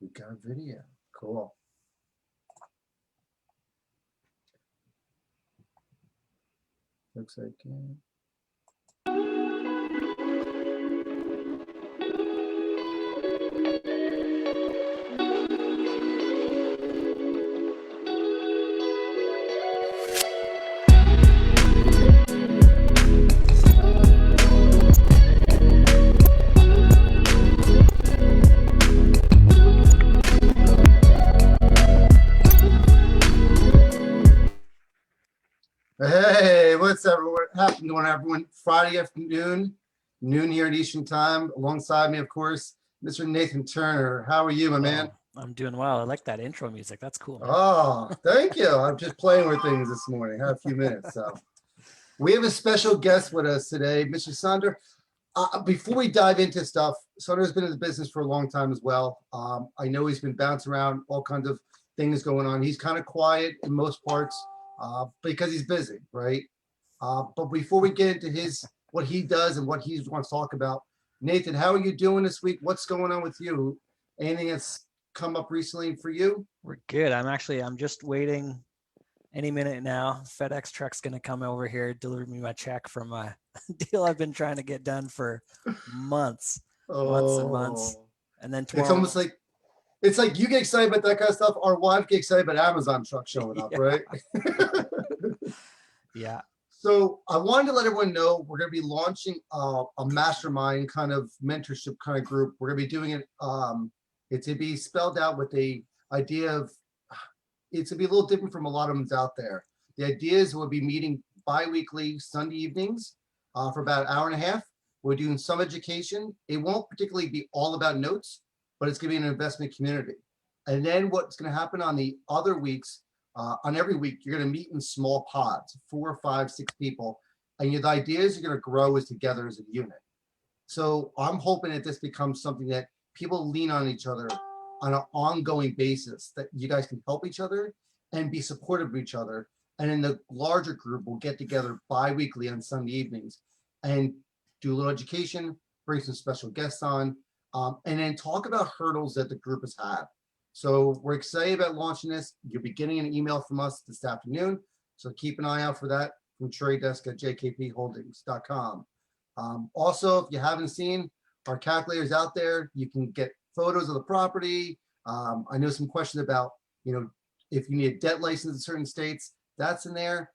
We got video. Cool. Looks like. Hey, what's everyone happening on everyone? Friday afternoon, noon here at Eastern Time. Alongside me, of course, Mr. Nathan Turner. How are you, my man? I'm doing well. I like that intro music. That's cool, man. Oh, thank you. I'm just playing with things this morning. I have a few minutes. So we have a special guest with us today, Mr. Sander. Before we dive into stuff, Sander's been in the business for a long time as well. I know he's been bouncing around all kinds of things going on. He's kind of quiet in most parts. Because he's busy, right? But before we get into what he does and what he wants to talk about, Nathan, how are you doing this week? What's going on with you? Anything that's come up recently for you? We're good. I'm just waiting any minute now. FedEx truck's going to come over here, deliver me my check from a deal I've been trying to get done for months and months. And then tomorrow. It's almost like, it's like you get excited about that kind of stuff. Our wife gets excited about Amazon truck showing up, right? Yeah. So I wanted to let everyone know we're going to be launching a mastermind kind of mentorship kind of group. We're going to be doing it. It's to be spelled out with the idea of it's to be a little different from a lot of them out there. The idea is we'll be meeting bi-weekly Sunday evenings for about an hour and a half. We're doing some education. It won't particularly be all about notes, but it's going to be an investment community. And then what's going to happen on the other weeks, on every week, you're going to meet in small pods, 4, 5, 6 people. And the idea is you're going to grow as together as a unit. So I'm hoping that this becomes something that people lean on each other on an ongoing basis, that you guys can help each other and be supportive of each other. And in the larger group, we'll get together bi-weekly on Sunday evenings and do a little education, bring some special guests on, and then talk about hurdles that the group has had. So we're excited about launching this. You'll be getting an email from us this afternoon. So keep an eye out for that from trade desk at jkpholdings.com. Also, if you haven't seen our calculators out there, you can get photos of the property. I know some questions about, if you need a debt license in certain states, that's in there.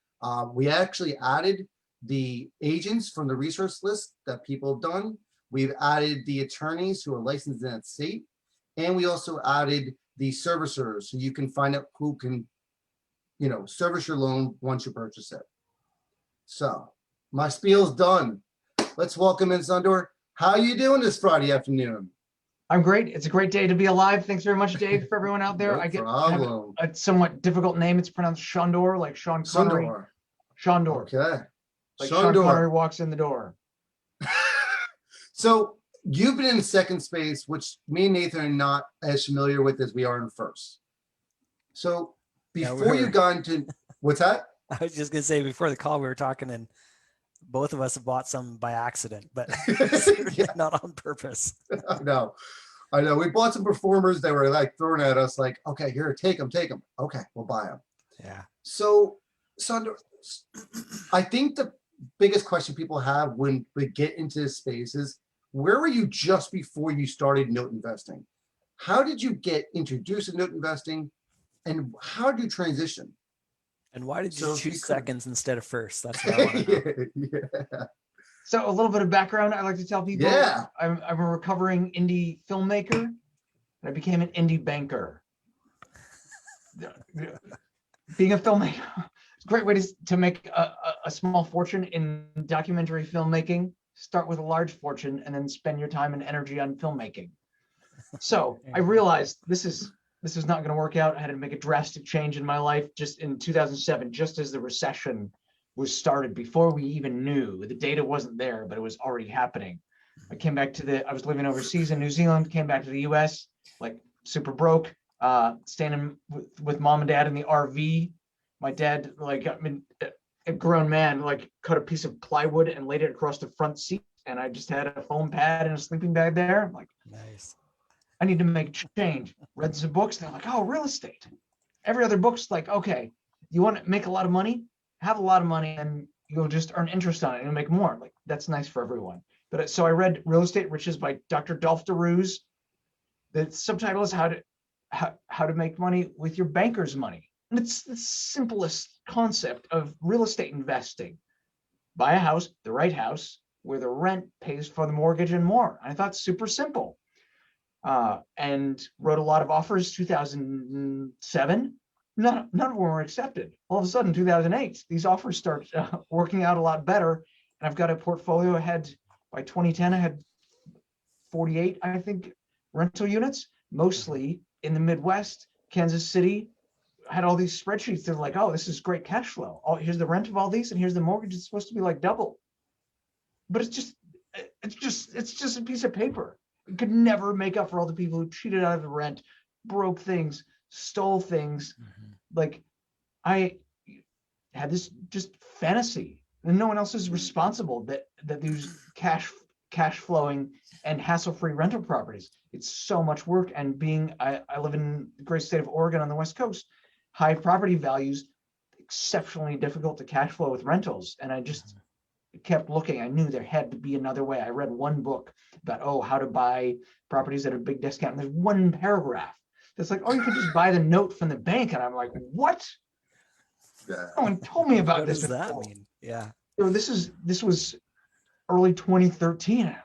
We actually added the agents from the resource list that people have done. We've added the attorneys who are licensed in that state. And we also added the servicers so you can find out who can, service your loan once you purchase it. So my spiel's done. Let's welcome in Sundor. How are you doing this Friday afternoon? I'm great. It's a great day to be alive. Thanks very much, Dave, for everyone out there. No I have a somewhat difficult name. It's pronounced Shondor, like Sean Connery. Shondor. Okay. Like Sean Connery walks in the door. So you've been in second space, which me and Nathan are not as familiar with as we are in first. So before you got into, what's that? I was just going to say, before the call, we were talking and both of us have bought some by accident, but not on purpose. I know. We bought some performers that were like thrown at us like, okay, here, take them. Okay, we'll buy them. Yeah. So, Sandra, I think the biggest question people have when we get into this space is, where were you just before you started note investing? How did you get introduced to note investing, and how did you transition? And why did you choose seconds instead of first? That's what I want to know. Yeah. So a little bit of background, I like to tell people. Yeah. I'm a recovering indie filmmaker, and I became an indie banker. Being a filmmaker, it's a great way to make a small fortune in documentary filmmaking. Start with a large fortune and then spend your time and energy on filmmaking. So I realized this is not going to work out. I had to make a drastic change in my life just in 2007, just as the recession was started, before we even knew. The data wasn't there, but it was already happening. I came back I was living overseas in New Zealand, came back to the US, like super broke, staying with mom and dad in the RV. My dad, a grown man, cut a piece of plywood and laid it across the front seat. And I just had a foam pad and a sleeping bag there. I'm like, nice. I need to make a change. Read some books. They're like, oh, real estate. Every other book's like, okay, you want to make a lot of money? Have a lot of money and you'll just earn interest on it and you'll make more. Like, that's nice for everyone. But so I read Real Estate Riches by Dr. Dolph DeRuse. The subtitle is how to make money with your banker's money. And it's the simplest concept of real estate investing. Buy a house, the right house, where the rent pays for the mortgage and more. I thought super simple. And wrote a lot of offers. 2007, none of them were accepted. All of a sudden, 2008, these offers start working out a lot better. And I've got a portfolio ahead. By 2010, I had 48, I think, rental units, mostly in the Midwest. Kansas City had all these spreadsheets. They're like, oh, this is great cash flow. Oh, here's the rent of all these, and here's the mortgage. It's supposed to be like double. But it's just a piece of paper. It could never make up for all the people who cheated out of the rent, broke things, stole things. Like, I had this just fantasy, and no one else is responsible that these cash flowing and hassle-free rental properties. It's so much work. And I live in the great state of Oregon on the West Coast, high property values, exceptionally difficult to cash flow with rentals. And I just kept looking. I knew there had to be another way. I read one book about, how to buy properties at a big discount. And there's one paragraph that's like, you can just buy the note from the bank. And I'm like, what? Yeah. No one told me about What this does that before. mean? Yeah. This was early 2013.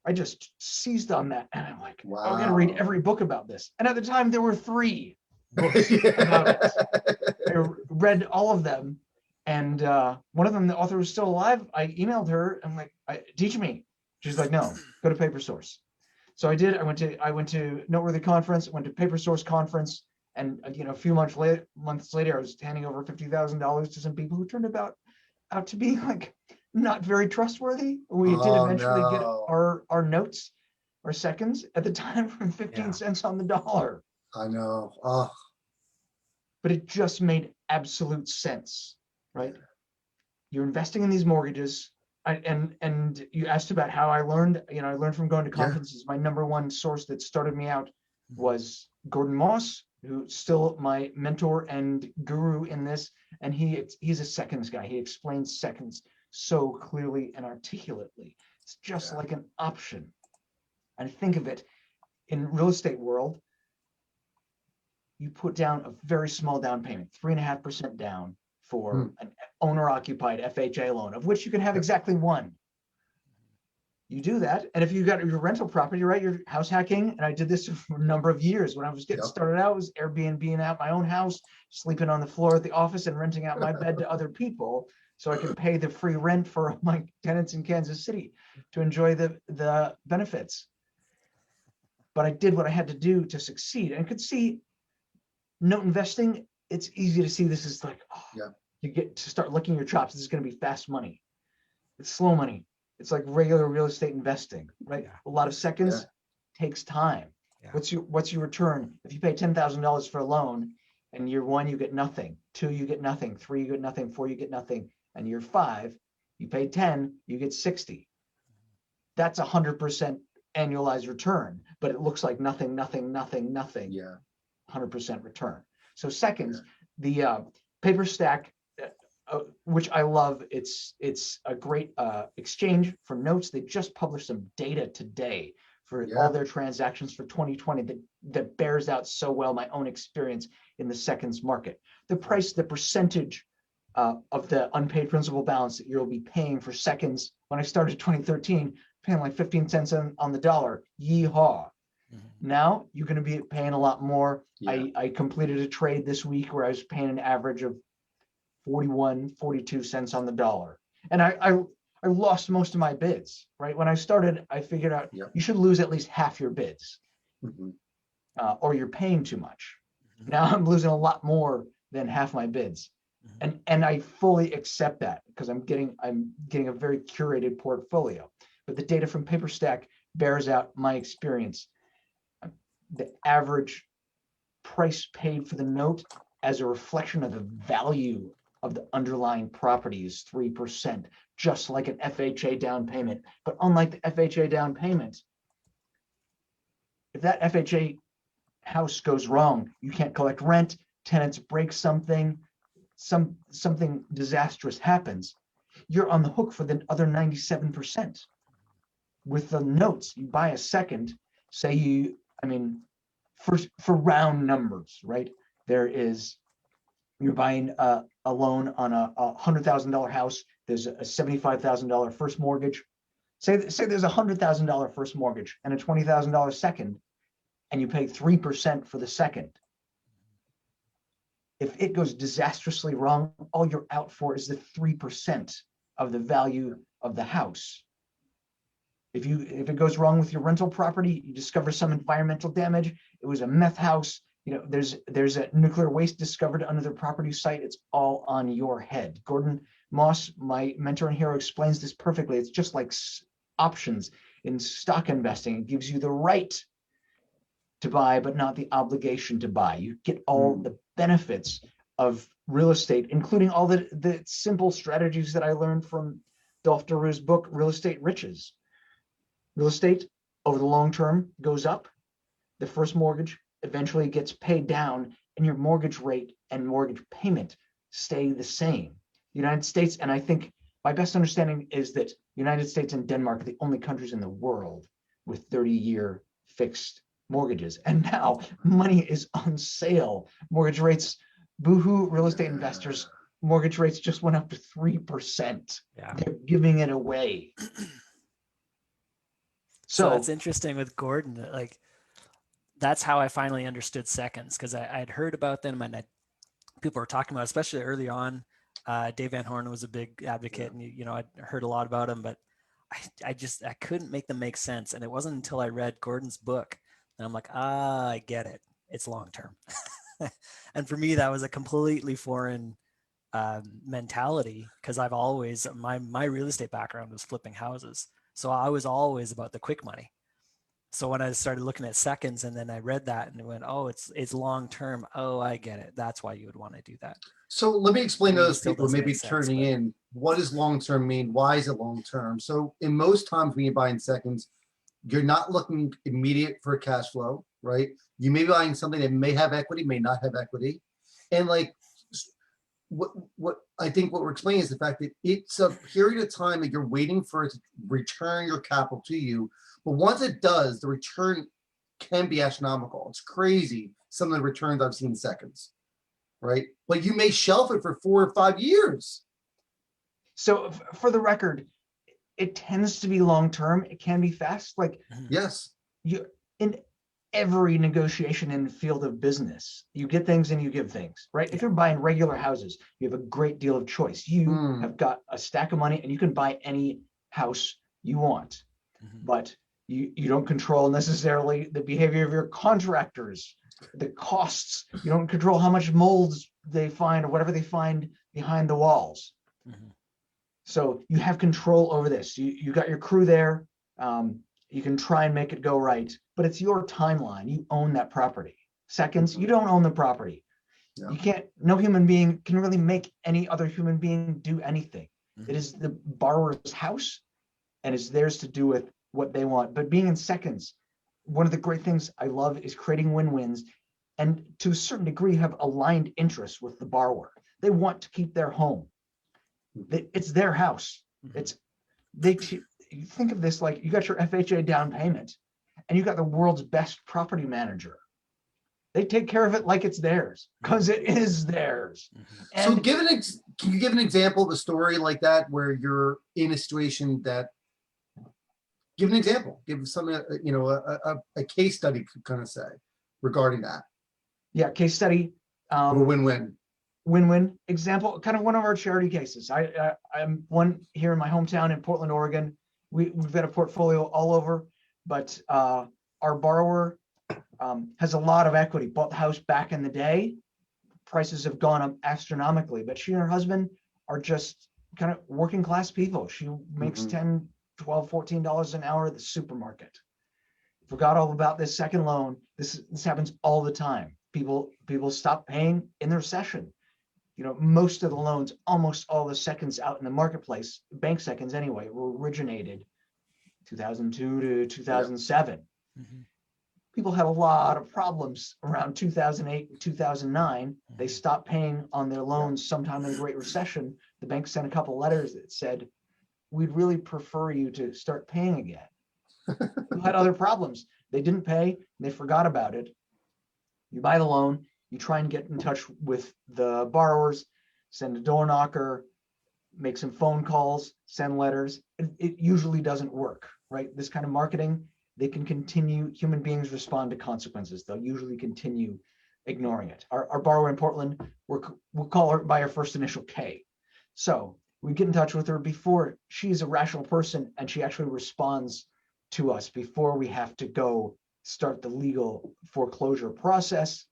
I just seized on that. And I'm like, Wow. I'm going to read every book about this. And at the time, there were 3 books about it. I read all of them. And one of them, the author was still alive. I emailed her. I'm like, teach me. She's like, no, go to Paper Source. So I did. I went to Noteworthy Conference, went to Paper Source Conference. And a few months later, I was handing over $50,000 to some people who turned out to be like not very trustworthy. We did eventually get our notes, our seconds at the time from 15 cents on the dollar. I know. But it just made absolute sense, right? You're investing in these mortgages. And you asked about how I learned. I learned from going to conferences. My number one source that started me out was Gordon Moss, who's still my mentor and guru in this. And he's a seconds guy. He explains seconds so clearly and articulately. It's just like an option. And think of it, in real estate world, you put down a very small down payment, 3.5% down for an owner-occupied FHA loan, of which you can have exactly one. You do that, and if you got your rental property, right, you're house hacking, and I did this for a number of years. When I was getting started out, I was Airbnb-ing out my own house, sleeping on the floor at the office and renting out my bed to other people so I could pay the free rent for my tenants in Kansas City to enjoy the benefits. But I did what I had to do to succeed, and could see note investing. It's easy to see this is like, you get to start licking your chops. This is going to be fast money. It's slow money. It's like regular real estate investing, right? A lot of seconds takes time. What's your return? If you pay $10,000 for a loan, and year 1 you get nothing, 2 you get nothing, 3 you get nothing, 4 you get nothing, and year 5 you pay 10, you get 60. That's 100% annualized return, but it looks like nothing. Yeah, 100% return. So seconds, the paper stack, which I love. It's a great exchange for notes. They just published some data today for all their transactions for 2020 that bears out so well my own experience in the seconds market. The percentage of the unpaid principal balance that you'll be paying for seconds. When I started 2013, paying like 15 cents on the dollar. Yeehaw. Now you're going to be paying a lot more. I completed a trade this week where I was paying an average of 42 cents on the dollar. And I lost most of my bids, right? When I started, I figured out you should lose at least half your bids or you're paying too much. Now I'm losing a lot more than half my bids. And I fully accept that because I'm getting a very curated portfolio. But the data from PaperStack bears out my experience. The average price paid for the note as a reflection of the value of the underlying property is 3%, just like an FHA down payment. But unlike the FHA down payment, if that FHA house goes wrong, you can't collect rent, tenants break something, something disastrous happens, you're on the hook for the other 97%. With the notes, you buy a second, say you, I mean, for round numbers, right? You're buying a loan on a $100,000 house. There's a $75,000 first mortgage. Say there's a $100,000 first mortgage and a $20,000 second, and you pay 3% for the second. If it goes disastrously wrong, all you're out for is the 3% of the value of the house. If it goes wrong with your rental property, you discover some environmental damage. It was a meth house. There's a nuclear waste discovered under the property site. It's all on your head. Gordon Moss, my mentor and hero, explains this perfectly. It's just like options in stock investing. It gives you the right to buy, but not the obligation to buy. You get all the benefits of real estate, including all the simple strategies that I learned from Dolph Daru's book, Real Estate Riches. Real estate over the long term goes up. The first mortgage eventually gets paid down, and your mortgage rate and mortgage payment stay the same. United States, and I think my best understanding is that United States and Denmark are the only countries in the world with 30-year fixed mortgages. And now money is on sale. Mortgage rates, boohoo, real estate investors, mortgage rates just went up to 3%. Yeah. They're giving it away. So that's interesting with Gordon. Like, that's how I finally understood seconds, because I'd heard about them and people were talking about, especially early on. Dave Van Horn was a big advocate, and I'd heard a lot about him, but I couldn't make them make sense. And it wasn't until I read Gordon's book and I'm like, I get it. It's long term. And for me, that was a completely foreign mentality, because I've always my real estate background was flipping houses. So I was always about the quick money. So when I started looking at seconds, and then I read that and it went, oh, it's long term. Oh, I get it. That's why you would want to do that. So let me explain to those Still people doesn't maybe make sense, turning but- in, what does long term mean? Why is it long term? So in most times when you're buying seconds, you're not looking immediate for cash flow, right? You may be buying something that may have equity, may not have equity. And like what I think what we're explaining is the fact that it's a period of time that you're waiting for it to return your capital to you. But once it does, the return can be astronomical. It's crazy, some of the returns I've seen in seconds, right? But you may shelf it for 4 or 5 years. So for the record, it tends to be long-term. It can be fast. Like, Yes. you in every negotiation in the field of business, you get things and you give things, right? If you're buying regular houses, you have a great deal of choice. You have got a stack of money and you can buy any house you want, but you don't control necessarily the behavior of your contractors, the costs. You don't control how much molds they find or whatever they find behind the walls. So you have control over this. You got your crew there. You can try and make it go right, but it's your timeline. You own that property. Seconds, you don't own the property. You can't, no human being can really make any other human being do anything. It is the borrower's house, and it's theirs to do with what they want. But being in seconds, one of the great things I love is creating win-wins, and to a certain degree have aligned interests with the borrower. They want to keep their home. It's their house. You think of this like you got your FHA down payment and you got the world's best property manager. They take care of it like it's theirs because it is theirs. So can you give an example of a story like that where you're in a situation that, give an example, give something, a case study could kind of say regarding that. Yeah, case study. Or win-win. Win-win example, kind of one of our charity cases. I'm one here in my hometown in Portland, Oregon. We've got a portfolio all over, but our borrower has a lot of equity, bought the house back in the day. Prices have gone up astronomically, but she and her husband are just kind of working class people. She makes $10, $12, $14 an hour at the supermarket. Forgot all about this second loan. This happens all the time. People stop paying in the recession. Most of the loans, almost all the seconds out in the marketplace, bank seconds anyway, were originated 2002 to 2007. People had a lot of problems around 2008 and 2009. They stopped paying on their loans sometime in the Great Recession. The bank sent a couple letters that said, we'd really prefer you to start paying again. You had other problems. They didn't pay, they forgot about it. You buy the loan, you try and get in touch with the borrowers, send a door knocker, make some phone calls, send letters. It usually doesn't work, right? This kind of marketing, they can continue, human beings respond to consequences. They'll usually continue ignoring it. Our borrower in Portland, we'll call her by her first initial K. So we get in touch with her before she's a rational person and she actually responds to us before we have to go start the legal foreclosure process,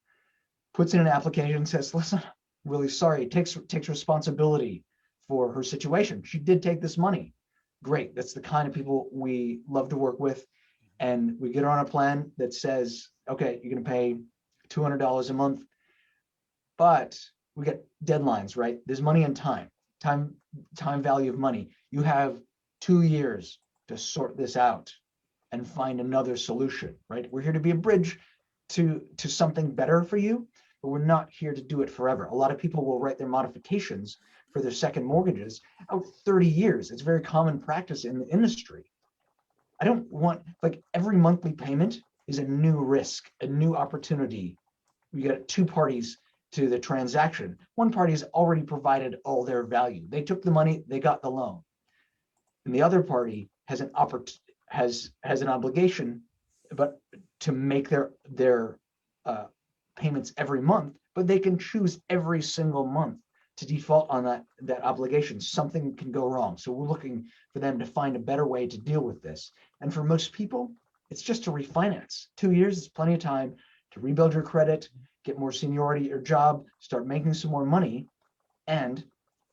puts in an application, says, listen, really sorry, takes responsibility for her situation. She did take this money. Great. That's the kind of people we love to work with. And we get her on a plan that says, okay, you're going to pay $200 a month, but we get deadlines, right? There's money and time value of money. You have 2 years to sort this out and find another solution, right? We're here to be a bridge to something better for you, but we're not here to do it forever. A lot of people will write their modifications for their second mortgages out 30 years. It's very common practice in the industry. I don't want, like, every monthly payment is a new risk, a new opportunity. We got two parties to the transaction. One party has already provided all their value. They took the money, they got the loan. And the other party has an obligation, but to make their payments every month, but they can choose every single month to default on that obligation. Something can go wrong. So we're looking for them to find a better way to deal with this. And for most people, it's just to refinance. 2 years is plenty of time to rebuild your credit, get more seniority at your job, start making some more money, and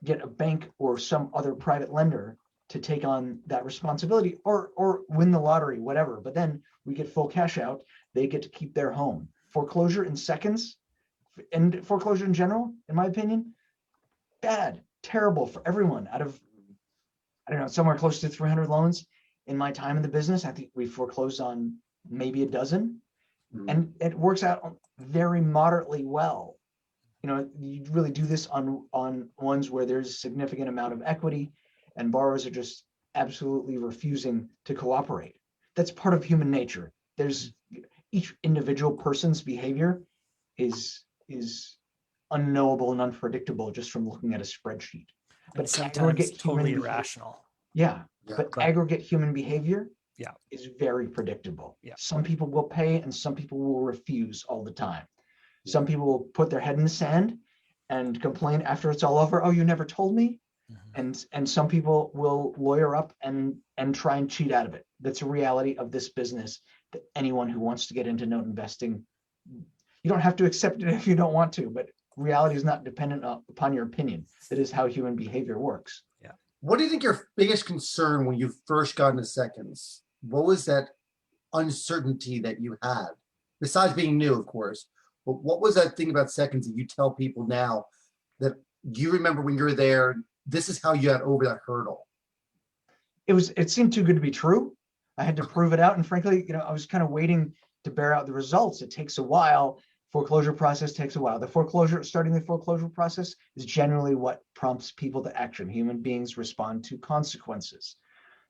get a bank or some other private lender to take on that responsibility, or win the lottery, whatever. But then we get full cash out. They get to keep their home. Foreclosure in seconds, and foreclosure in general, in my opinion, bad, terrible for everyone. Out of, I don't know, somewhere close to 300 loans in my time in the business, I think we foreclosed on maybe a dozen. And it works out very moderately well. You know, you really do this on ones where there's a significant amount of equity and borrowers are just absolutely refusing to cooperate. That's part of human nature. There's each individual person's behavior is unknowable and unpredictable just from looking at a spreadsheet. And But sometimes totally irrational. yeah, but But- aggregate human behavior Yeah. is very predictable. Yeah. Some people will pay and some people will refuse all the time. Some people will put their head in the sand and complain after it's all over. Oh, you never told me. And some people will lawyer up and try and cheat out of it. That's a reality of this business, that anyone who wants to get into note investing, you don't have to accept it if you don't want to, but reality is not dependent upon your opinion. That is how human behavior works. What do you think your biggest concern when you first got into seconds? What was that uncertainty that you had? Besides being new, of course, but what was that thing about seconds that you tell people now that you remember when you were there, this is how you got over that hurdle? It seemed too good to be true. I had to prove it out. And frankly, you know, I was kind of waiting to bear out the results. It takes a while. Foreclosure process takes a while. Starting the foreclosure process is generally what prompts people to action. Human beings respond to consequences.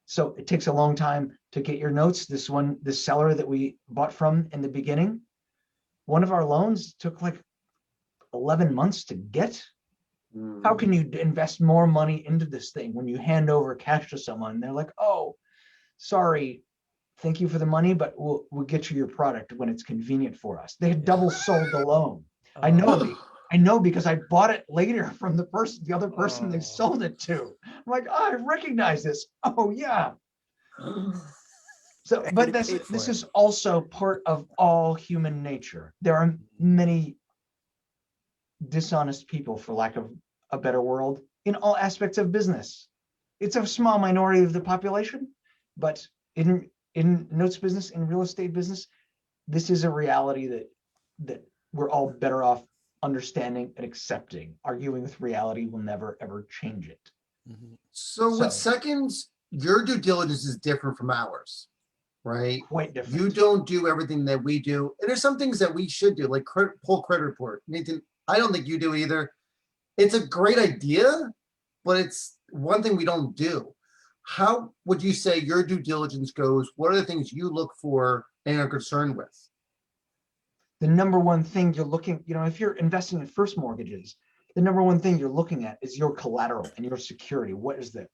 So it takes a long time to get your notes. This seller that we bought from in the beginning, one of our loans took like 11 months to get. How can you invest more money into this thing when you hand over cash to someone and they're like, oh, sorry, thank you for the money, but we'll get you your product when it's convenient for us. They had double sold the loan. I know because I bought it later from the other person they sold it to. I'm like, oh, I recognize this. Oh yeah. So, but this is also part of all human nature. There are many dishonest people, for lack of a better word, in all aspects of business. It's a small minority of the population, but in notes business, in real estate business, this is a reality that we're all better off understanding and accepting. Arguing with reality will never ever change it. So with seconds, your due diligence is different from ours, right? Quite different. You don't do everything that we do. And there's some things that we should do, like pull credit report. Nathan, I don't think you do either. It's a great idea, but it's one thing we don't do. How would you say your due diligence goes? What are the things you look for and are concerned with? The number one thing you're looking, if you're investing in first mortgages, the number one thing you're looking at is your collateral and your security. What is the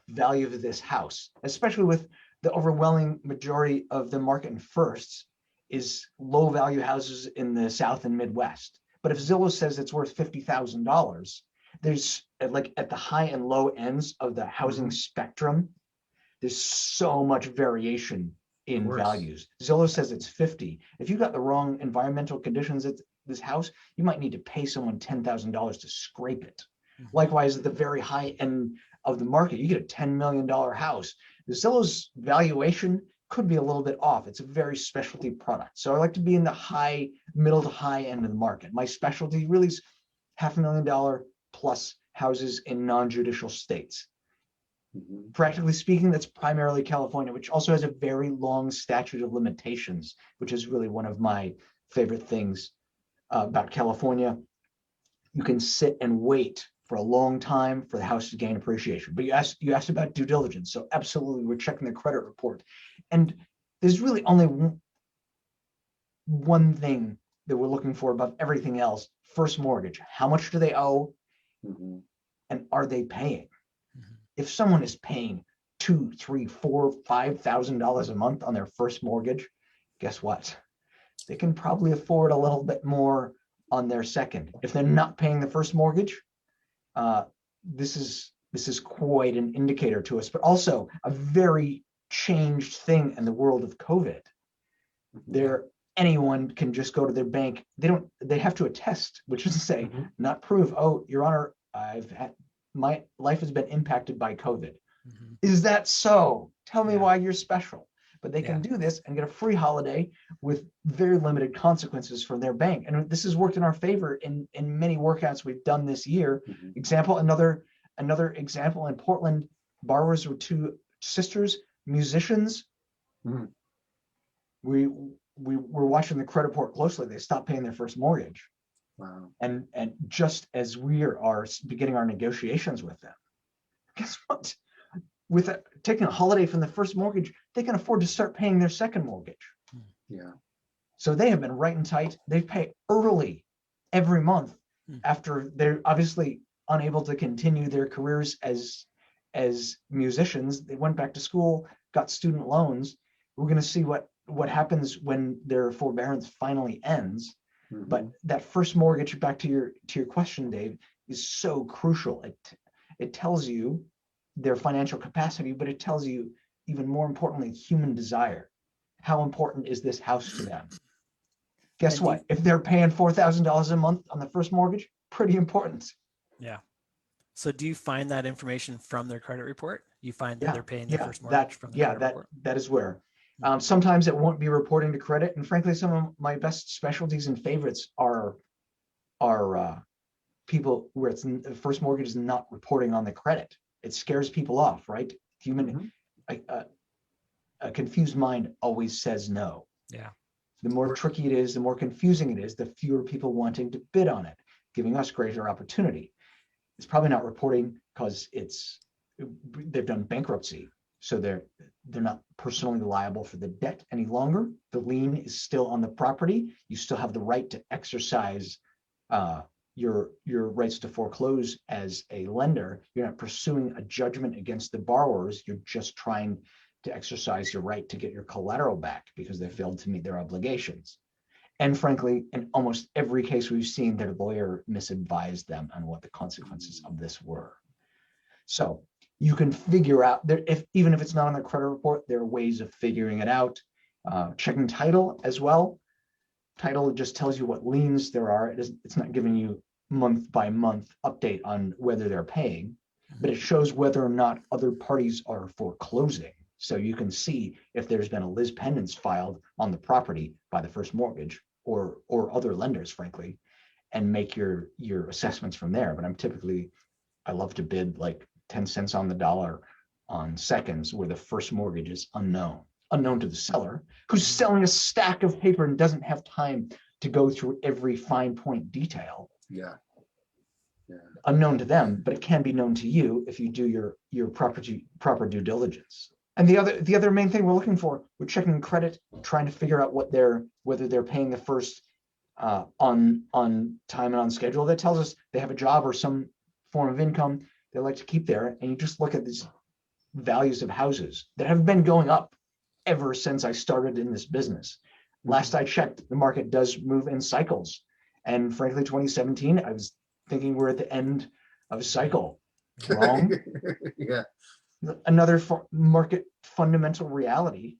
value of this house, especially with the overwhelming majority of the market in firsts is low value houses in the South and Midwest. But if Zillow says it's worth $50,000, there's like at the high and low ends of the housing spectrum, there's so much variation in values. Zillow says it's 50. If you got the wrong environmental conditions at this house, you might need to pay someone $10,000 to scrape it. Likewise, at the very high end of the market, you get a $10 million house. The Zillow's valuation could be a little bit off. It's a very specialty product. So I like to be in the middle to high end of the market. My specialty really is $500,000 plus houses in non-judicial states. Practically speaking, that's primarily California, which also has a very long statute of limitations, which is really one of my favorite things about California. You can sit and wait for a long time for the house to gain appreciation. But you asked about due diligence. So absolutely, we're checking the credit report. And there's really only one thing that we're looking for above everything else: first mortgage. How much do they owe? And are they paying? If someone is paying $2,000, $3,000, $4,000, $5,000 a month on their first mortgage, guess what? They can probably afford a little bit more on their second. If they're not paying the first mortgage, this is quite an indicator to us, but also a very changed thing in the world of COVID. Anyone can just go to their bank. They have to attest, which is to say, not prove, oh, Your Honor, my life has been impacted by COVID. Is that so? Tell me why you're special. But they can do this and get a free holiday with very limited consequences from their bank. And this has worked in our favor in many workouts we've done this year. Another example in Portland, borrowers were two sisters, musicians. We were watching the credit report closely. They stopped paying their first mortgage. Wow. And just as we are beginning our negotiations with them, guess what? With taking a holiday from the first mortgage, they can afford to start paying their second mortgage. So they have been right and tight. They pay early every month after they're obviously unable to continue their careers as musicians. They went back to school, got student loans. We're going to see what happens when their forbearance finally ends. But that first mortgage, back to your question, Dave, is so crucial. It tells you their financial capacity, but it tells you, even more importantly, human desire. How important is this house to them? Guess what? If they're paying $4,000 a month on the first mortgage, pretty important. Yeah. So do you find that information from their credit report? You find that they're paying their first mortgage from the credit report? That is where. Sometimes it won't be reporting to credit. And frankly, some of my best specialties and favorites are people where the first mortgage is not reporting on the credit. It scares people off, right? A confused mind always says no. Yeah. The more tricky it is, the more confusing it is, the fewer people wanting to bid on it, giving us greater opportunity. It's probably not reporting because they've done bankruptcy. So they're not personally liable for the debt any longer. The lien is still on the property. You still have the right to exercise your rights to foreclose as a lender. You're not pursuing a judgment against the borrowers. You're just trying to exercise your right to get your collateral back because they failed to meet their obligations. And frankly, in almost every case we've seen, their lawyer misadvised them on what the consequences of this were. So you can figure out, even if it's not on the credit report, there are ways of figuring it out. Checking title as well. Title just tells you what liens there are. It's not giving you month by month update on whether they're paying, but it shows whether or not other parties are foreclosing. So you can see if there's been a lis pendens filed on the property by the first mortgage or other lenders, frankly, and make your assessments from there. But I love to bid like 10 cents on the dollar on seconds where the first mortgage is unknown. unknown to the seller, who's selling a stack of paper and doesn't have time to go through every fine point detail. Yeah. Unknown to them, but it can be known to you if you do your proper due diligence. And the other main thing we're looking for, we're checking credit, trying to figure out whether they're paying the first on time and on schedule. That tells us they have a job or some form of income they like to keep there. And you just look at these values of houses that have been going up ever since I started in this business. Last I checked, the market does move in cycles. And frankly, 2017, I was thinking we're at the end of a cycle. Wrong. Yeah. Another market fundamental reality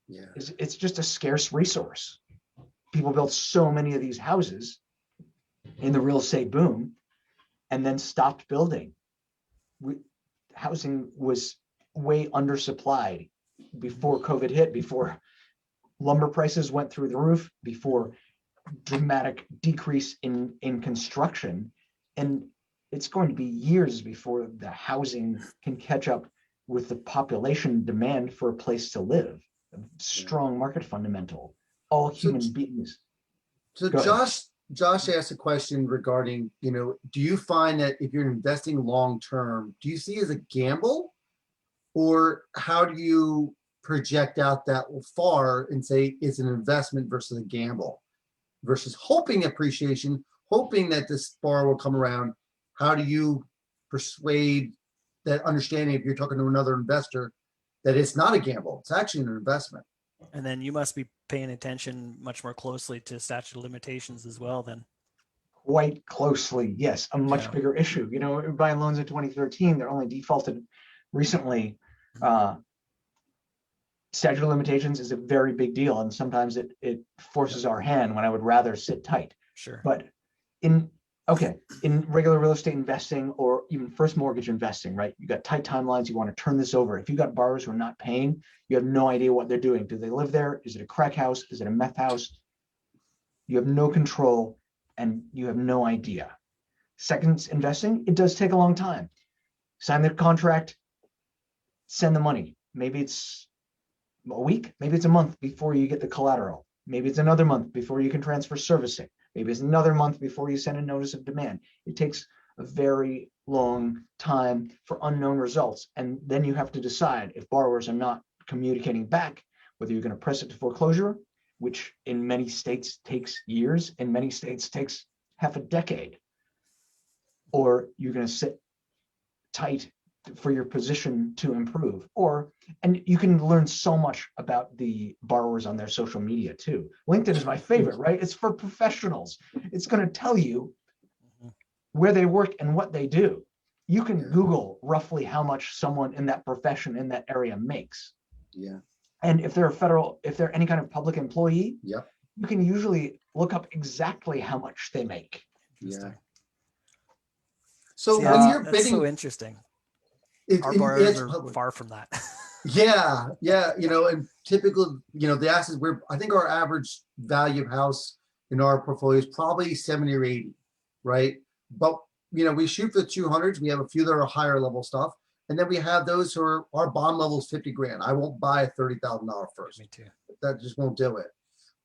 Yeah. is it's just a scarce resource. People built so many of these houses in the real estate boom and then stopped building. Housing was way undersupplied before COVID hit, before lumber prices went through the roof, before dramatic decrease in construction. And it's going to be years before the housing can catch up with the population demand for a place to live. A strong market fundamental. All human beings. So Josh asked a question regarding, do you find that if you're investing long term, do you see it as a gamble, or how do you project out that far and say it's an investment versus a gamble, versus hoping appreciation, hoping that this borrower will come around? How do you persuade that understanding, if you're talking to another investor, that it's not a gamble, it's actually an investment? And then you must be paying attention much more closely to statute of limitations as well then. Quite closely, yes. A much bigger issue. Buying loans in 2013, they're only defaulted recently. Statute of limitations is a very big deal, and sometimes it forces our hand when I would rather sit tight. Sure. But in regular real estate investing, or even first mortgage investing, right? You got tight timelines. You want to turn this over. If you got borrowers who are not paying, you have no idea what they're doing. Do they live there? Is it a crack house? Is it a meth house? You have no control and you have no idea. Second, investing, it does take a long time. Sign the contract, send the money. Maybe it's a week, maybe it's a month before you get the collateral. Maybe it's another month before you can transfer servicing. Maybe it's another month before you send a notice of demand. It takes a very long time for unknown results. And then you have to decide, if borrowers are not communicating back, whether you're going to press it to foreclosure, which in many states takes years, in many states takes half a decade, or you're going to sit tight for your position to improve. And you can learn so much about the borrowers on their social media too. LinkedIn is my favorite, right? It's for professionals. It's going to tell you where they work and what they do. You can Google roughly how much someone in that profession, in that area makes. Yeah. And if they're any kind of public employee, you can usually look up exactly how much they make. Yeah. So See, when you're that's bidding, so interesting. Our it's borrowers are public. far from that. Yeah, and typically, the assets, I think our average value of house in our portfolio is probably 70 or 80, right? But we shoot for the 200s. We have a few that are higher level stuff, and then we have those who are, our bond level is 50 grand. I won't buy a $30,000 first. Me too. That just won't do it.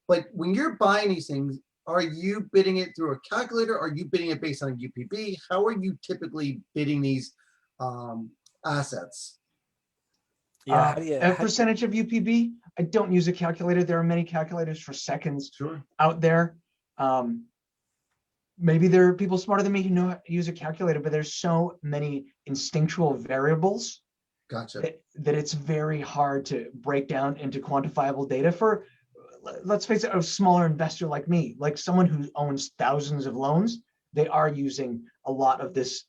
But when you're buying these things, are you bidding it through a calculator? Are you bidding it based on a UPB? How are you typically bidding these assets? Yeah. A percentage of UPB. I don't use a calculator. There are many calculators for seconds out there. Maybe there are people smarter than me who know how to use a calculator, but there's so many instinctual variables that it's very hard to break down into quantifiable data for, let's face it, a smaller investor like me, like someone who owns thousands of loans. They are using a lot of this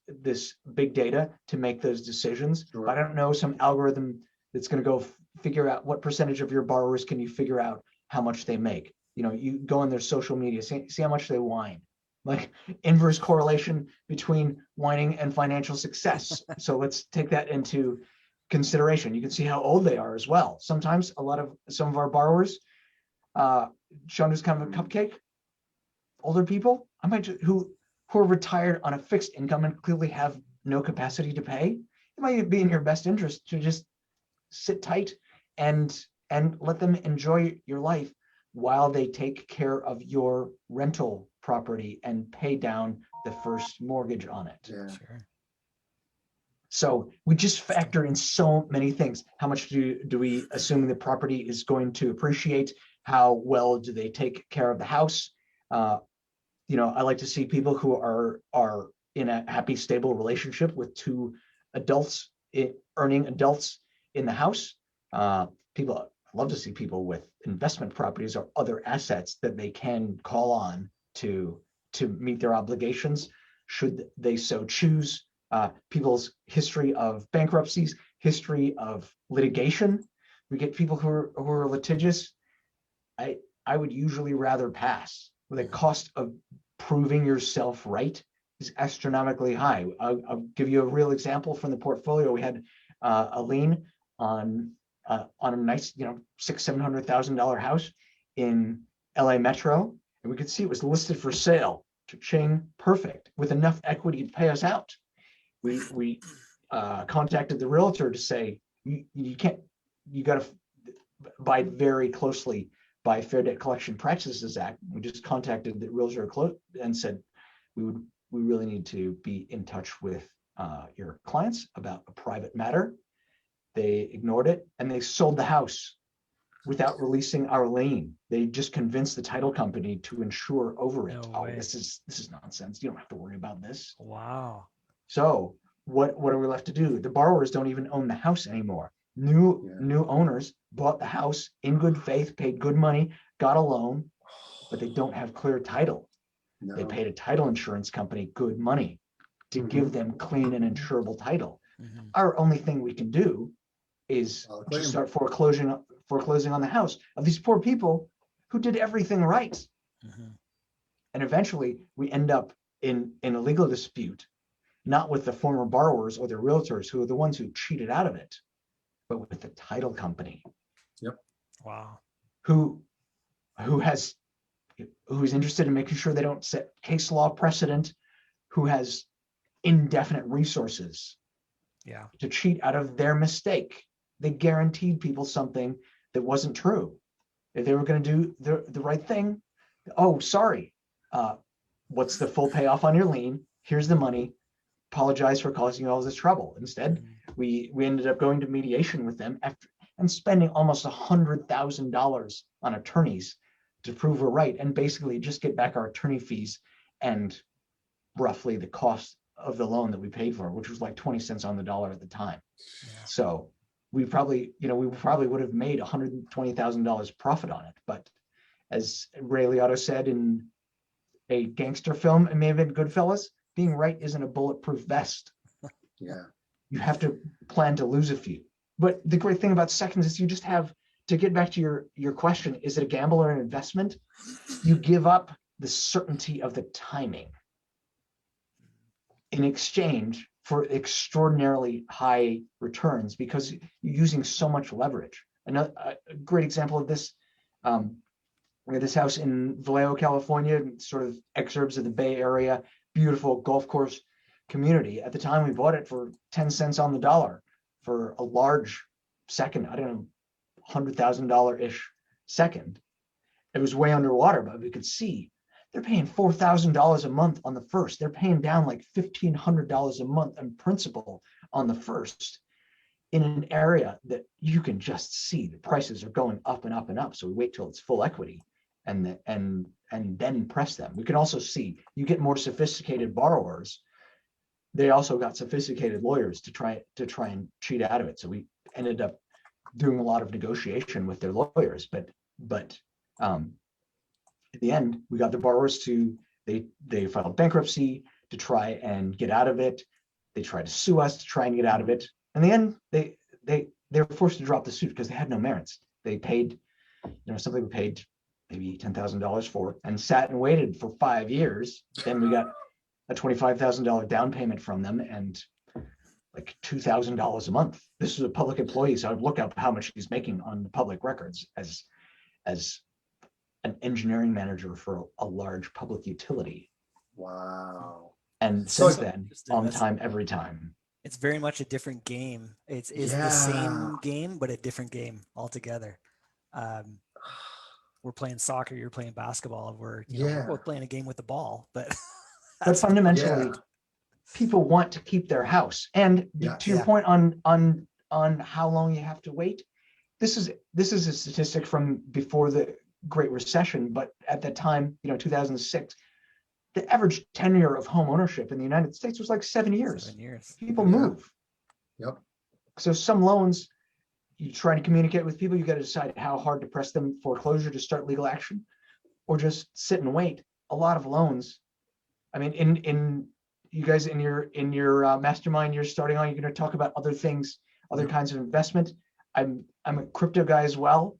big data to make those decisions. Sure. But I don't know some algorithm that's going to go figure out what percentage of your borrowers can you figure out how much they make. You go on their social media, see how much they whine. Like inverse correlation between whining and financial success. So let's take that into consideration. You can see how old they are as well. Sometimes some of our borrowers, Sean is kind of a cupcake. Older people, who are retired on a fixed income and clearly have no capacity to pay. It might be in your best interest to just sit tight and and let them enjoy your life while they take care of your rental property and pay down the first mortgage on it. Yeah. Sure. So we just factor in so many things. How much do we assume the property is going to appreciate? How well do they take care of the house? I like to see people who are in a happy, stable relationship with two adults, earning adults in the house. People I love to see people with investment properties or other assets that they can call on to meet their obligations, should they so choose. People's history of bankruptcies, history of litigation. We get people who are litigious. I would usually rather pass. The cost of proving yourself right is astronomically high. I'll give you a real example from the portfolio. We had a lien on a nice, $600,000-700,000 house in LA Metro, and we could see it was listed for sale. Cha-ching, perfect, with enough equity to pay us out. We contacted the realtor to say, you got to buy very closely by Fair Debt Collection Practices Act. We just contacted the realtor and said, we really need to be in touch with your clients about a private matter. They ignored it and they sold the house without releasing our lien. They just convinced the title company to insure over it. No way. This is nonsense. You don't have to worry about this. Wow. So what are we left to do? The borrowers don't even own the house anymore. New owners bought the house in good faith, paid good money, got a loan, but they don't have clear title. No. They paid a title insurance company good money to give them clean and insurable title. Mhm. Our only thing we can do is just start foreclosing on the house of these poor people who did everything right. Mhm. And eventually we end up in a legal dispute, not with the former borrowers or the realtors who are the ones who cheated out of it, but with the title company. Yep. Wow. Who's interested in making sure they don't set case law precedent, who has indefinite resources Yeah. to cheat out of their mistake. They guaranteed people something that wasn't true. If they were going to do the right thing, oh, sorry, what's the full payoff on your lien? Here's the money. Apologize for causing you all this trouble. Instead, Mhm. we ended up going to mediation with them and spending almost $100,000 on attorneys to prove we're right, and basically just get back our attorney fees and roughly the cost of the loan that we paid for, which was like 20 cents on the dollar at the time. Yeah. So we probably would have made $120,000 profit on it. But as Ray Liotta said in a gangster film, it may have been Goodfellas, being right isn't a bulletproof vest. Yeah. You have to plan to lose a few. But the great thing about seconds is you just have to get back to your question, is it a gamble or an investment? You give up the certainty of the timing in exchange for extraordinarily high returns because you're using so much leverage. Another a great example of this, we had this house in Vallejo, California, sort of exurbs of the Bay Area, beautiful golf course community. At the time, we bought it for 10 cents on the dollar for a large second, I don't know, $100,000-ish second. It was way underwater, but we could see they're paying $4,000 a month on the first. They're paying down like $1,500 a month in principal on the first in an area that you can just see the prices are going up and up and up. So we wait till it's full equity and then press them. We can also see you get more sophisticated borrowers. They also got sophisticated lawyers to try and cheat out of it. So we ended up doing a lot of negotiation with their lawyers, but at the end, we got the borrowers to they filed bankruptcy to try and get out of it. They tried to sue us to try and get out of it. In the end, they were forced to drop the suit because they had no merits. They paid, something we paid maybe $10,000 for, and sat and waited for 5 years. Then we got a $25,000 down payment from them and like $2,000 a month. This was a public employee, so I'd look up how much he's making on the public records as an engineering manager for a large public utility. Wow. And So since then, on that's- time, every time. It's very much a different game. It's the Yeah. same game, but a different game altogether. we're playing soccer, you're playing basketball, we're Yeah. both playing a game with the ball, but But fundamentally, Yeah. people want to keep their house. And Yes. to your Yeah. point on how long you have to wait, this is a statistic from before the Great Recession, but at the time, 2006, the average tenure of home ownership in the United States was like 7 years. 7 years. People Yeah. move. Yep. So some loans, you try to communicate with people, you got to decide how hard to press them foreclosure to start legal action, or just sit and wait. A lot of loans, I mean, in you guys in your mastermind you're starting on, you're going to talk about other things, other kinds of investment. I'm a crypto guy as well.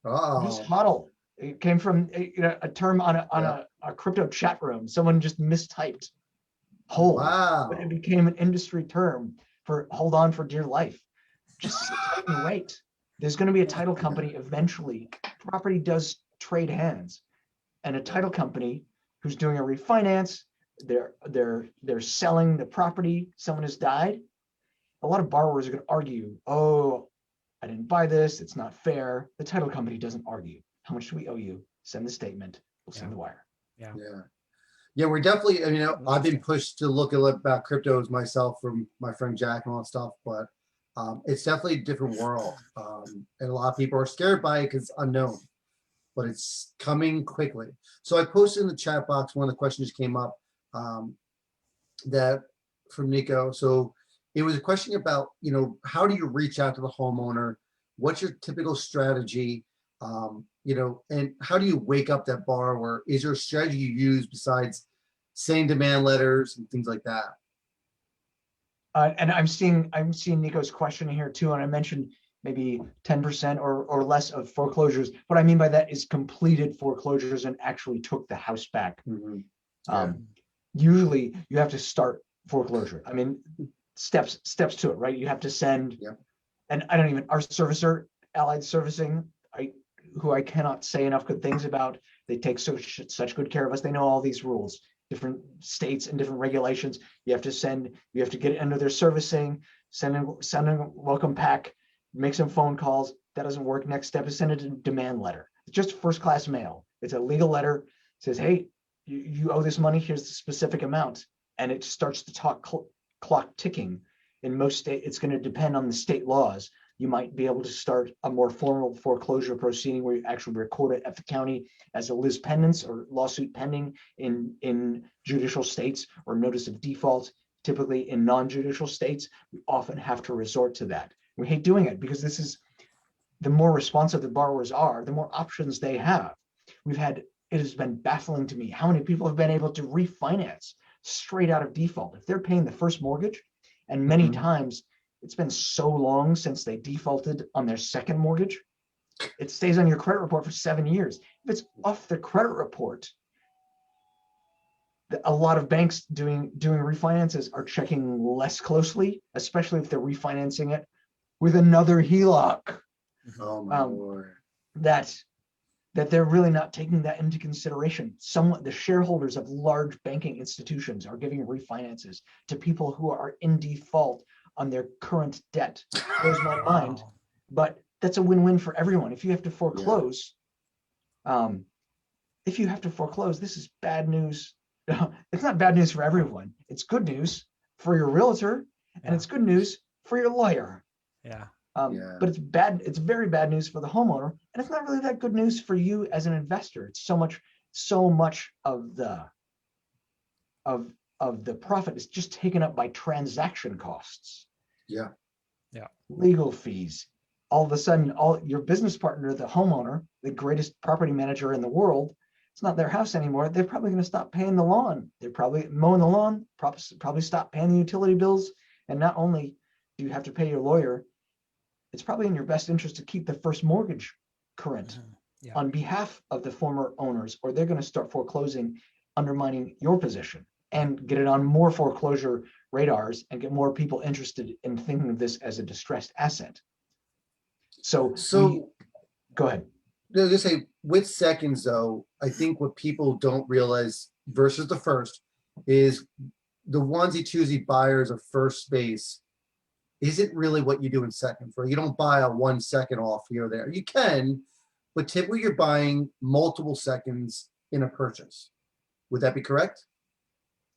Just Oh, hodl. It came from a term on a crypto chat room. Someone just mistyped hold, but it wow. became an industry term for hold on for dear life. Just sit tight and wait. There's going to be a title company eventually. Property does trade hands, and a title company who's doing a refinance, they're selling the property. Someone has died. A lot of borrowers are going to argue, "Oh, I didn't buy this. It's not fair." The title company doesn't argue. How much do we owe you? Send the statement. We'll send the wire. Yeah. Yeah. Yeah, we're definitely, I've been pushed to look about cryptos myself from my friend Jack and all that stuff, but it's definitely a different world. And a lot of people are scared by it because it's unknown, but it's coming quickly. So I posted in the chat box, one of the questions came up that from Nico. So it was a question about, how do you reach out to the homeowner? What's your typical strategy? And how do you wake up that borrower? Is there a strategy you use besides saying demand letters and things like that? And I'm seeing Nico's question here too, and I mentioned maybe 10% or less of foreclosures. What I mean by that is completed foreclosures and actually took the house back. Yeah. Usually, you have to start foreclosure. I mean, steps to it, right? You have to send. Yep. And I don't even, our servicer, Allied Servicing, who I cannot say enough good things about. They take such good care of us. They know all these rules, different states and different regulations. You have to get it under their servicing, send a welcome pack, make some phone calls. That doesn't work. Next step is send it a demand letter. It's just first class mail. It's a legal letter. It says, hey, you owe this money. Here's the specific amount. And it starts to talk clock ticking. In most states, it's going to depend on the state laws. You might be able to start a more formal foreclosure proceeding where you actually record it at the county as a lis pendens or lawsuit pending in judicial states, or notice of default. Typically in non-judicial states, we often have to resort to that. We hate doing it because this is, the more responsive the borrowers are, the more options they have. It has been baffling to me how many people have been able to refinance straight out of default. If they're paying the first mortgage, and many times it's been so long since they defaulted on their second mortgage, it stays on your credit report for 7 years. If it's off the credit report, a lot of banks doing refinances are checking less closely, especially if they're refinancing it with another HELOC. Oh my Lord. That they're really not taking that into consideration. The shareholders of large banking institutions are giving refinances to people who are in default on their current debt. Blows my mind, but that's a win-win for everyone. If you have to foreclose, this is bad news. It's not bad news for everyone. It's good news for your realtor, and it's good news for your lawyer. Yeah. But it's bad. It's very bad news for the homeowner, and it's not really that good news for you as an investor. It's so much of the profit is just taken up by transaction costs. Yeah. Legal fees. All of a sudden, your business partner, the homeowner, the greatest property manager in the world, it's not their house anymore. They're probably going to stop paying the lawn. They're probably mowing the lawn. Probably stop paying the utility bills. And not only do you have to pay your lawyer, it's probably in your best interest to keep the first mortgage current on behalf of the former owners, or they're going to start foreclosing, undermining your position, and get it on more foreclosure radars and get more people interested in thinking of this as a distressed asset. So go ahead. No, just say with seconds though, I think what people don't realize versus the first is the onesie twosie buyers of first space isn't really what you do in second. For you don't buy a 1 second off here or there. You can, but typically you're buying multiple seconds in a purchase. Would that be correct?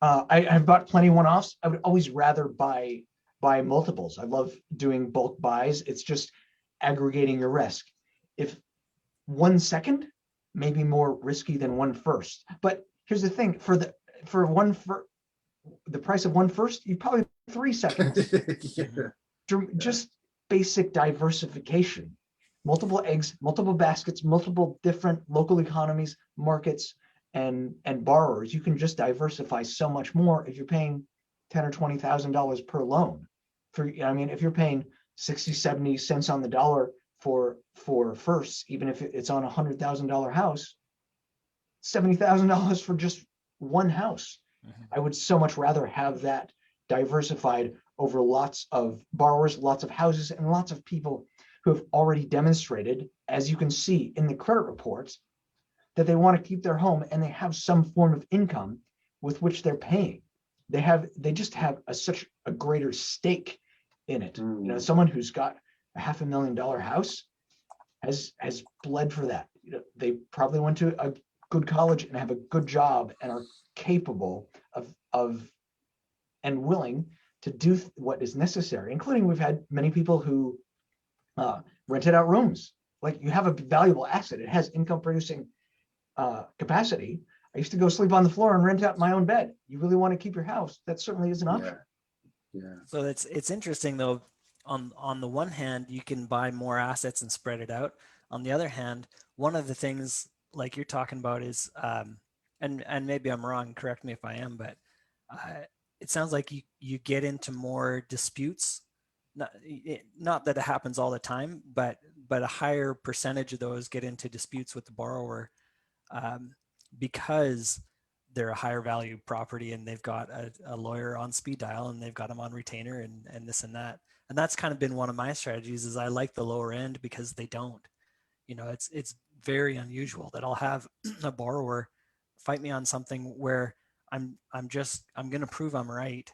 I've bought plenty one-offs. I would always rather buy multiples. I love doing bulk buys. It's just aggregating your risk. If 1 second may be more risky than 1 first. But here's the thing: for the price of 1 first, you probably 3 seconds. Yeah. Just basic diversification. Multiple eggs, multiple baskets, multiple different local economies, markets, and borrowers. You can just diversify so much more if you're paying $10,000 or $20,000 per loan. If you're paying 60, 70 cents on the dollar for firsts, even if it's on $100,000 house, $70,000 for just one house. I would so much rather have that diversified over lots of borrowers, lots of houses, and lots of people who have already demonstrated, as you can see in the credit reports, that they want to keep their home and they have some form of income with which they're paying. They just have such a greater stake in it. Someone who's got a $500,000 house has bled for that. They probably went to a good college and have a good job and are capable of and willing to do what is necessary, including we've had many people who rented out rooms. Like, you have a valuable asset. It has income producing capacity. I used to go sleep on the floor and rent out my own bed. You really want to keep your house? That certainly is an option. Yeah. So it's interesting though. On the one hand, you can buy more assets and spread it out. On the other hand, one of the things like you're talking about is, and maybe I'm wrong, correct me if I am, but it sounds like you get into more disputes. Not that it happens all the time, but a higher percentage of those get into disputes with the borrower because they're a higher value property and they've got a lawyer on speed dial and they've got them on retainer and this and that. And that's kind of been one of my strategies, is I like the lower end because they don't. It's very unusual that I'll have a borrower fight me on something where I'm going to prove I'm right.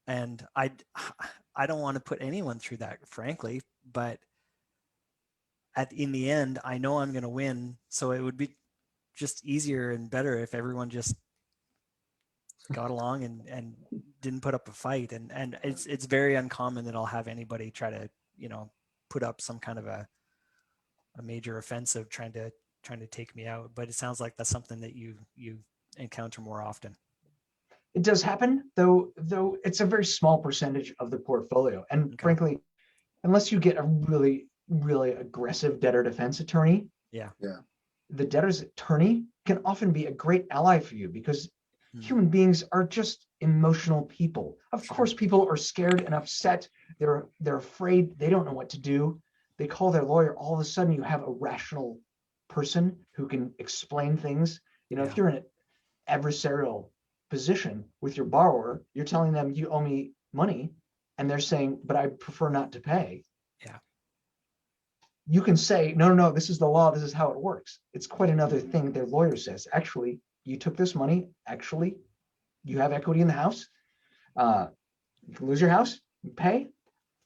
And I don't want to put anyone through that, frankly, but in the end, I know I'm going to win. So it would be just easier and better if everyone just got along and didn't put up a fight. And it's very uncommon that I'll have anybody try to, put up some kind of a major offensive trying to take me out. But it sounds like that's something that you encounter more often. It does happen, though it's a very small percentage of the portfolio. And Okay. frankly, unless you get a really, really aggressive debtor defense attorney, the debtor's attorney can often be a great ally for you, because human beings are just emotional people. Of course, people are scared and upset. They're afraid. They don't know what to do. They call their lawyer. All of a sudden, you have a rational person who can explain things. If you're in an adversarial position with your borrower, you're telling them you owe me money, and they're saying, but I prefer not to pay. Yeah. You can say, no, this is the law. This is how it works. It's quite another thing their lawyer says. Actually, you took this money. Actually, you have equity in the house. You can lose your house, you pay,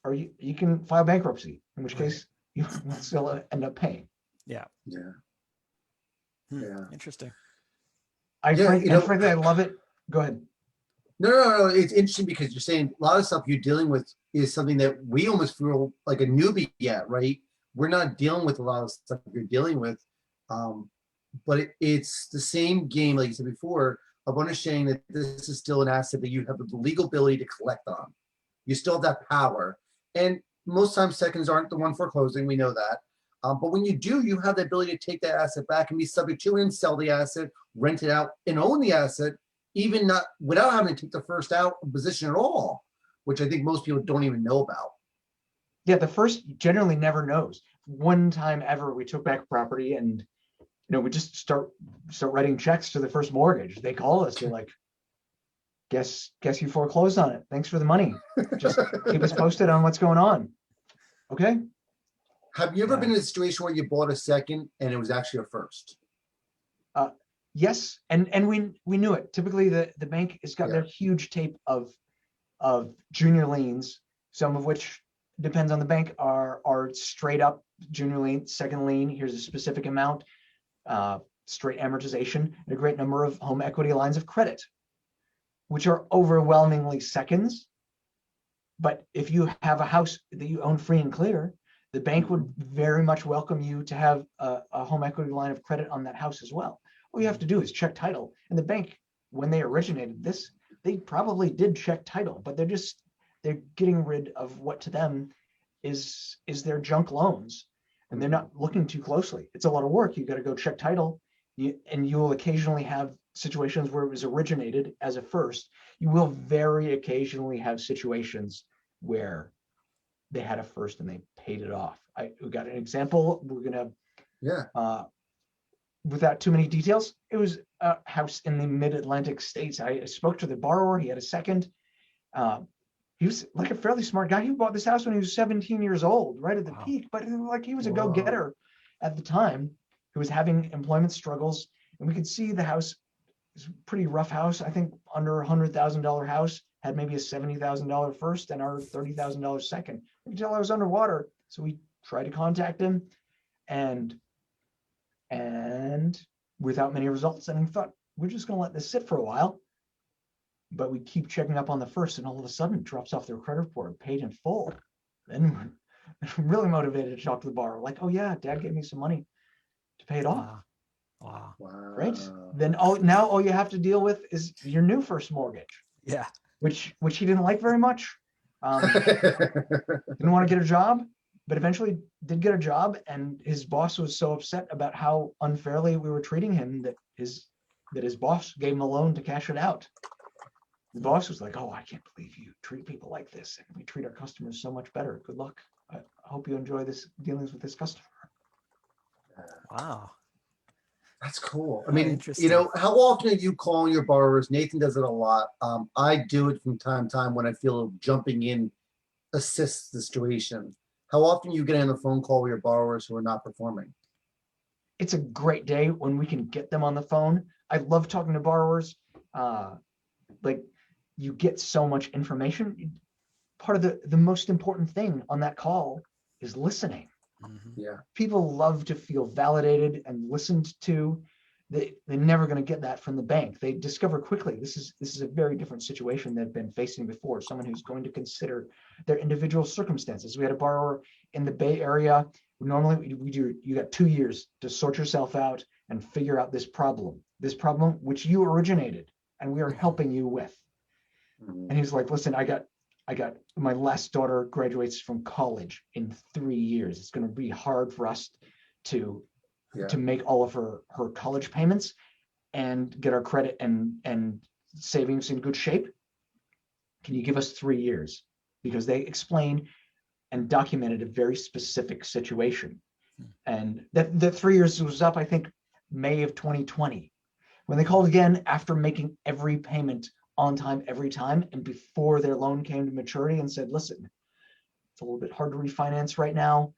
or you can file bankruptcy, in which case you will still end up paying. Yeah. Interesting. Frankly, I love it. Go ahead. No. It's interesting because you're saying a lot of stuff you're dealing with is something that we almost feel like a newbie at, right? We're not dealing with a lot of stuff you're dealing with. But it's the same game, like you said before, of understanding that this is still an asset that you have the legal ability to collect on. You still have that power. And most times seconds aren't the one foreclosing, we know that. But when you do, you have the ability to take that asset back and be subject to it and sell the asset, rent it out, and own the asset, even not without having to take the first out position at all, which I think most people don't even know about. Yeah, the first generally never knows. One time ever, we took back property and we just start writing checks to the first mortgage. They call us. They're like, guess you foreclosed on it. Thanks for the money. Just keep us posted on what's going on. Okay. Have you ever been in a situation where you bought a second and it was actually a first? Yes, and we knew it. Typically, the bank has got their huge tape of junior liens, some of which depends on the bank, are straight up junior lien, second lien. Here's a specific amount, straight amortization, and a great number of home equity lines of credit, which are overwhelmingly seconds. But if you have a house that you own free and clear, the bank would very much welcome you to have a home equity line of credit on that house as well. All you have to do is check title. And the bank, when they originated this, they probably did check title, but they're getting rid of what to them is their junk loans. And they're not looking too closely. It's a lot of work. You got to go check title. And you will occasionally have situations where it was originated as a first. You will very occasionally have situations where they had a first and they paid it off. We got an example. We're gonna, without too many details, it was a house in the mid-Atlantic states. I spoke to the borrower. He had a second. He was like a fairly smart guy. He bought this house when he was 17 years old, right at the peak, but like he was a go-getter at the time who was having employment struggles. And we could see the house is a pretty rough house. I think under $100,000 house, had maybe a $70,000 first and our $30,000 second. We could tell I was underwater. So we tried to contact him and without many results. And we thought, we're just going to let this sit for a while. But we keep checking up on the first, and all of a sudden it drops off their credit report, paid in full. Then we're really motivated to talk to the borrower, like, oh yeah, dad gave me some money to pay it off. Wow. Great. Then now all you have to deal with is your new first mortgage. Yeah. Which he didn't like very much. Didn't want to get a job, but eventually did get a job, and his boss was so upset about how unfairly we were treating him that his boss gave him a loan to cash it out. The boss was like, oh, I can't believe you treat people like this. And we treat our customers so much better. Good luck. I hope you enjoy this dealings with this customer. Wow. That's cool. I Oh, mean, interesting. how often are you calling your borrowers? Nathan does it a lot. I do it from time to time when I feel jumping in assists the situation. How often you get on the phone call with your borrowers who are not performing? It's a great day when we can get them on the phone. I love talking to borrowers. Like, you get so much information. Part of the most important thing on that call is listening. Yeah. People love to feel validated and listened to. They're never going to get that from the bank. They discover quickly this is a very different situation they've been facing before. Someone who's going to consider their individual circumstances. We had a borrower in the Bay Area. Normally we do, you got 2 years to sort yourself out and figure out this problem which you originated and we are helping you with. And he's like, listen, I got my last daughter graduates from college in 3 years. It's going to be hard for us to make all of her college payments and get our credit and savings in good shape. Can you give us 3 years? Because they explained and documented a very specific situation. And that 3 years was up, I think, May of 2020. When they called again after making every payment on time every time and before their loan came to maturity and said, listen, it's a little bit hard to refinance right now.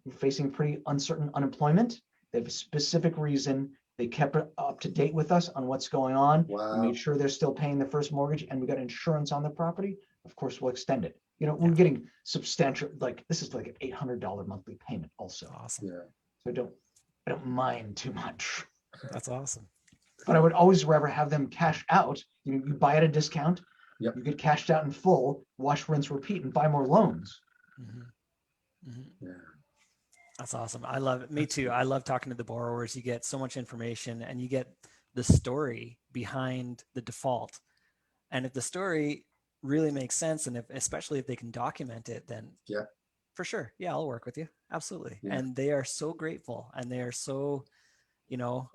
We're facing pretty uncertain unemployment. They have a specific reason. They kept up to date with us on what's going on. Wow. We made sure they're still paying the first mortgage and we got insurance on the property. Of course, we'll extend it. We're getting substantial, like this is like an $800 monthly payment also. Awesome. Yeah. So I don't mind too much. That's awesome. But I would always rather have them cash out. You buy at a discount, you get cashed out in full, wash, rinse, repeat, and buy more loans. Yeah. That's awesome. I love it. Me too. I love talking to the borrowers. You get so much information and you get the story behind the default. And if the story really makes sense, and especially if they can document it, then for sure. Yeah, I'll work with you. Absolutely. Yeah. And they are so grateful and they are so,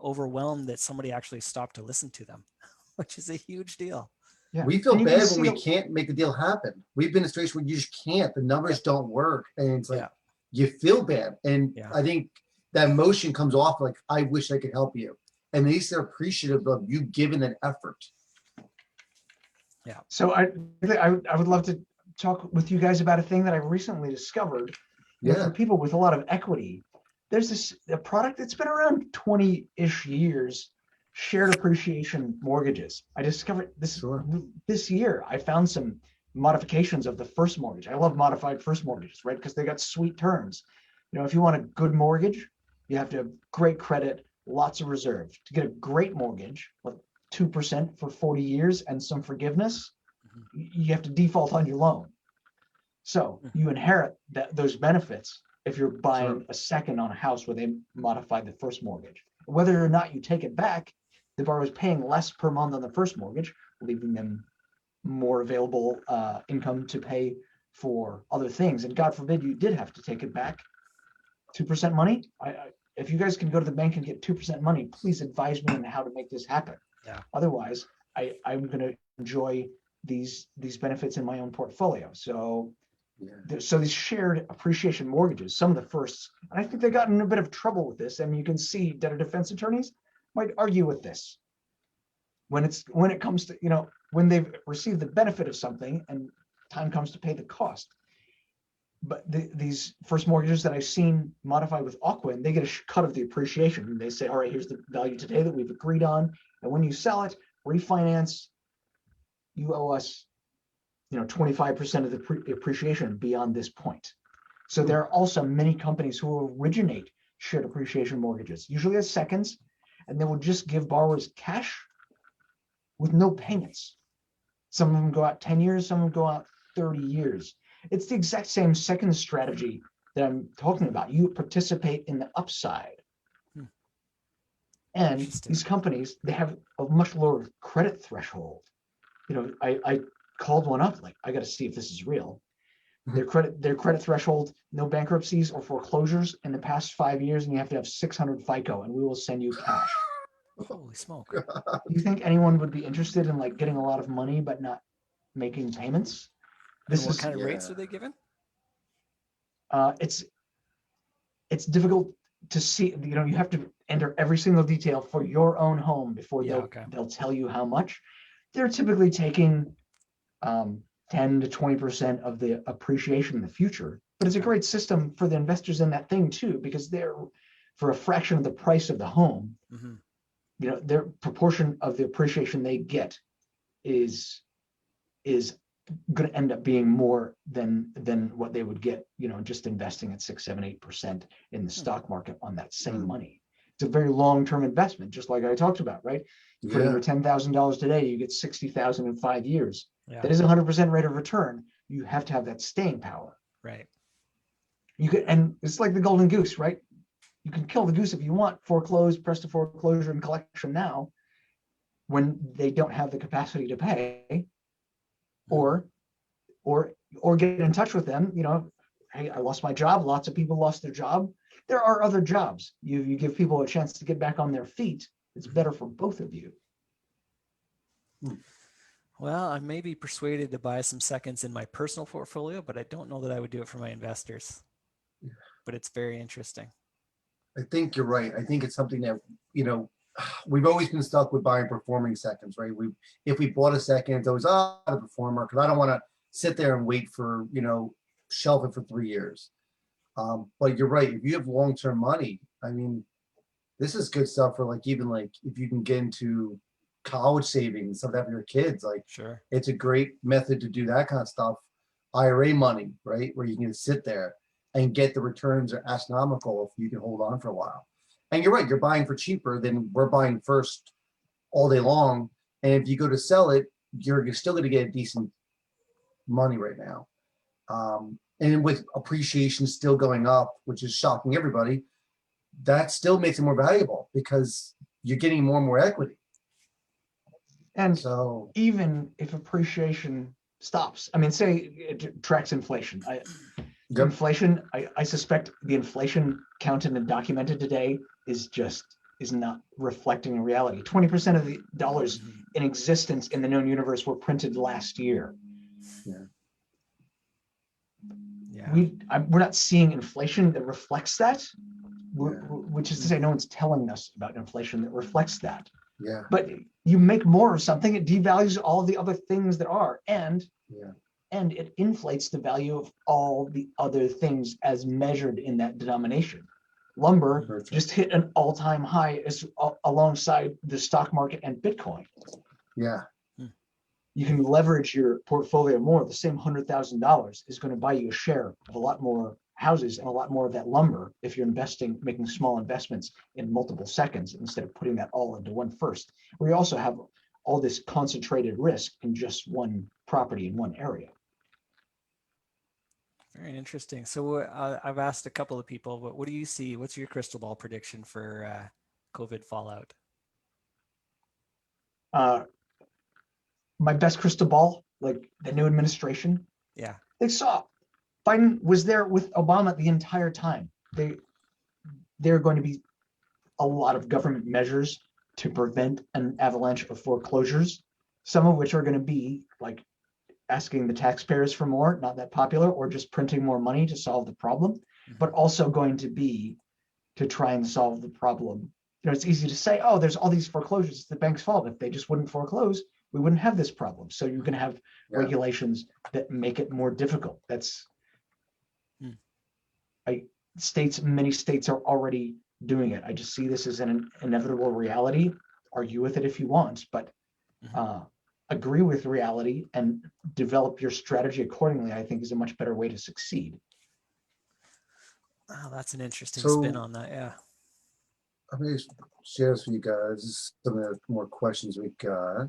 overwhelmed that somebody actually stopped to listen to them, which is a huge deal. Yeah. We feel bad when we can't make the deal happen. We've been in a situation where you just can't. The numbers don't work. And it's like, you feel bad. And I think that emotion comes off like, I wish I could help you. And at least they're appreciative of you giving an effort. Yeah. So I would love to talk with you guys about a thing that I've recently discovered. For people with a lot of equity, there's a product that's been around 20-ish years, shared appreciation mortgages. I discovered this year. I found some modifications of the first mortgage. I love modified first mortgages, right? Because they got sweet terms. If you want a good mortgage, you have to have great credit, lots of reserve. To get a great mortgage, like 2% for 40 years and some forgiveness, you have to default on your loan. So you inherit those benefits if you're buying a second on a house where they modified the first mortgage. Whether or not you take it back, the borrower is paying less per month on the first mortgage, leaving them more available income to pay for other things. And God forbid you did have to take it back. 2% money. If you guys can go to the bank and get 2% money, please advise me on how to make this happen. Yeah. Otherwise, I'm going to enjoy these benefits in my own portfolio. So, so these shared appreciation mortgages, some of the firsts, and I think they got in a bit of trouble with this. And you can see debtor defense attorneys might argue with this when it comes to, when they've received the benefit of something and time comes to pay the cost. But these first mortgages that I've seen modified with Aquin, they get a cut of the appreciation. And they say, all right, here's the value today that we've agreed on. And when you sell it, refinance, you owe us, 25% of the appreciation beyond this point. So there are also many companies who originate shared appreciation mortgages, usually as seconds, and they will just give borrowers cash with no payments. Some of them go out 10 years, some of them go out 30 years. It's the exact same second strategy that I'm talking about. You participate in the upside. And these companies, they have a much lower credit threshold. I called one up, like, I got to see if this is real. Their credit threshold, no bankruptcies or foreclosures in the past 5 years, and you have to have 600 FICO, and we will send you cash. Holy smoke. Do you think anyone would be interested in like getting a lot of money but not making payments? What kind of rates are they given? It's difficult to see. You have to enter every single detail for your own home before they'll tell you how much. They're typically taking 10 to 20% of the appreciation in the future. But it's a great system for the investors in that thing too, because they're for a fraction of the price of the home. Their proportion of the appreciation they get is going to end up being more than what they would get, just investing at 6, 7, 8% in the stock market on that same money. It's a very long-term investment, just like I talked about, right? You put in your $10,000 today, you get 60,000 in 5 years. Yeah. That is 100% rate of return. You have to have that staying power. Right. And it's like the golden goose, right? You can kill the goose if you want, foreclose, press to foreclosure and collection now when they don't have the capacity to pay, or get in touch with them. Hey, I lost my job. Lots of people lost their job. There are other jobs. You give people a chance to get back on their feet. It's better for both of you. Well, I may be persuaded to buy some seconds in my personal portfolio, but I don't know that I would do it for my investors. But it's very interesting. I think you're right. I think it's something that, we've always been stuck with buying performing seconds, right? If we bought a second, it's always a performer, because I don't want to sit there and wait for, shelf it for 3 years. But you're right. If you have long-term money, I mean, this is good stuff for even if you can get into college savings, stuff that for your kids, sure, it's a great method to do that kind of stuff. IRA money, right? Where you can just sit there and get the returns are astronomical if you can hold on for a while. And you're right, you're buying for cheaper than we're buying first all day long. And if you go to sell it, you're still going to get a decent money right now. And with appreciation still going up, which is shocking everybody, that still makes it more valuable because you're getting more and more equity. And so even if appreciation stops, I mean, say it tracks inflation. Inflation, I suspect the inflation counted and documented today is not reflecting reality. 20% of the dollars in existence in the known universe were printed last year. We're not seeing inflation that reflects that, which is to say no one's telling us about inflation that reflects that. Yeah. But you make more of something, it devalues all the other things that are, and it inflates the value of all the other things as measured in that denomination. Lumber just hit an all-time high alongside the stock market and Bitcoin. Yeah. you can leverage your portfolio more. The same $100,000 is going to buy you a share of a lot more houses and a lot more of that lumber if you're making small investments in multiple seconds instead of putting that all into one first. We also have all this concentrated risk in just one property in one area. Very interesting. So I've asked a couple of people, but what do you see? What's your crystal ball prediction for COVID fallout? My best crystal ball, like the new administration, Yeah. they saw Biden was there with Obama the entire time. There are going to be a lot of government measures to prevent an avalanche of foreclosures, some of which are going to be like asking the taxpayers for more, not that popular, or just printing more money to solve the problem, but also going to be to try and solve the problem. It's easy to say, oh, there's all these foreclosures, it's the bank's fault. If they just wouldn't foreclose, we wouldn't have this problem. So you can have regulations that make it more difficult. That's many states are already doing it. I just see this as an inevitable reality. Argue with it if you want, but agree with reality and develop your strategy accordingly, I think is a much better way to succeed. Oh, that's an interesting spin on that. Yeah. I'm going to share this with you guys. Some of the more questions we got.